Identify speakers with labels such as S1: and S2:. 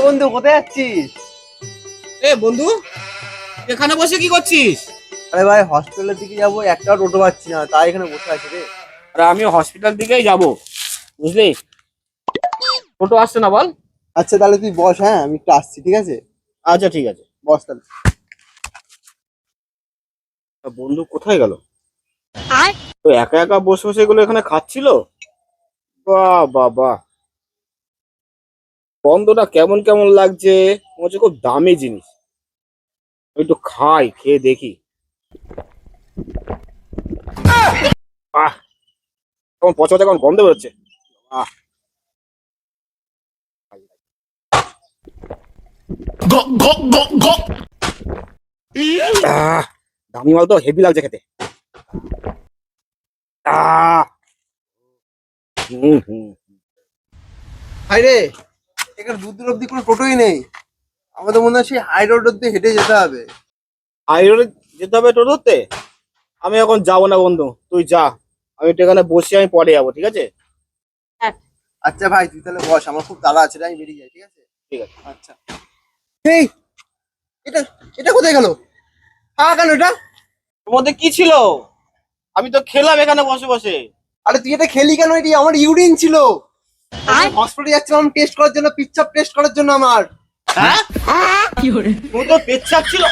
S1: বন্ধু, কোথায় যাচ্ছিস?
S2: এ বন্ধু, এখানে বসে কি করছিস?
S1: আরে ভাই, হসপিটালের দিকে যাবো, একটা টোটো পাচ্ছি না, তাই এখানে বসে আছি রে।
S2: আরে আমি হসপিটাল দিকেই যাব, বুঝলি? টোটো আসছে না, বল।
S1: আচ্ছা তাহলে তুই বস, হ্যাঁ আমি একটু আসছি, ঠিক আছে?
S2: আচ্ছা ঠিক আছে।
S1: বস তাহলে।
S2: তা বন্ধু কোথায় গেল? তো একা একা বসে বসে এগুলো এখানে খাচ্ছিল। বাহ বাহ বাহ, গন্ধটা কেমন কেমন লাগছে। মনে হচ্ছে খুব দামি জিনিস। আমি একটু খাই, খেয়ে দেখি। আহ, কেমন পচা কেমন গন্ধ বেরোচ্ছে। আহ আহ, দামি মাল তো হেভি লাগছে খেতে। আহ হুম হুম।
S1: হাই রে, এখানে দূর দূর অব্দি কোনো টোটোই নেই। আমাদের মনে হয় সেই হাই রোড অব্দি হেঁটে যেতে হবে।
S2: হাই রোডে যেতে হবে টোটো ধরতে? আমি এখন যাবো না বন্ধু, তুই যা। আমি একটু এখানে বসে, আমি পরে যাবো, ঠিক আছে?
S1: আচ্ছা ভাই, তুই তাহলে বস, আমার খুব তাড়া আছে রে, আমি বেরিয়ে যাই, ঠিক আছে?
S2: ঠিক আছে।
S1: আচ্ছা। এই, এটা এটা কোথায় গেল? হ্যাঁ কেন এটা?
S2: তোর মধ্যে কি ছিল? আমি তো খেলাম এখানে বসে বসে।
S1: আরে তুই এটা খেলি কেন? এটি আমার ইউরিন ছিল। হসপিটালে যাচ্ছিলাম টেস্ট করার জন্য, পিচ্ছাপ টেস্ট করার জন্য আমার।
S2: হ্যাঁ, তোর তো পেচ্ছাপ ছিল।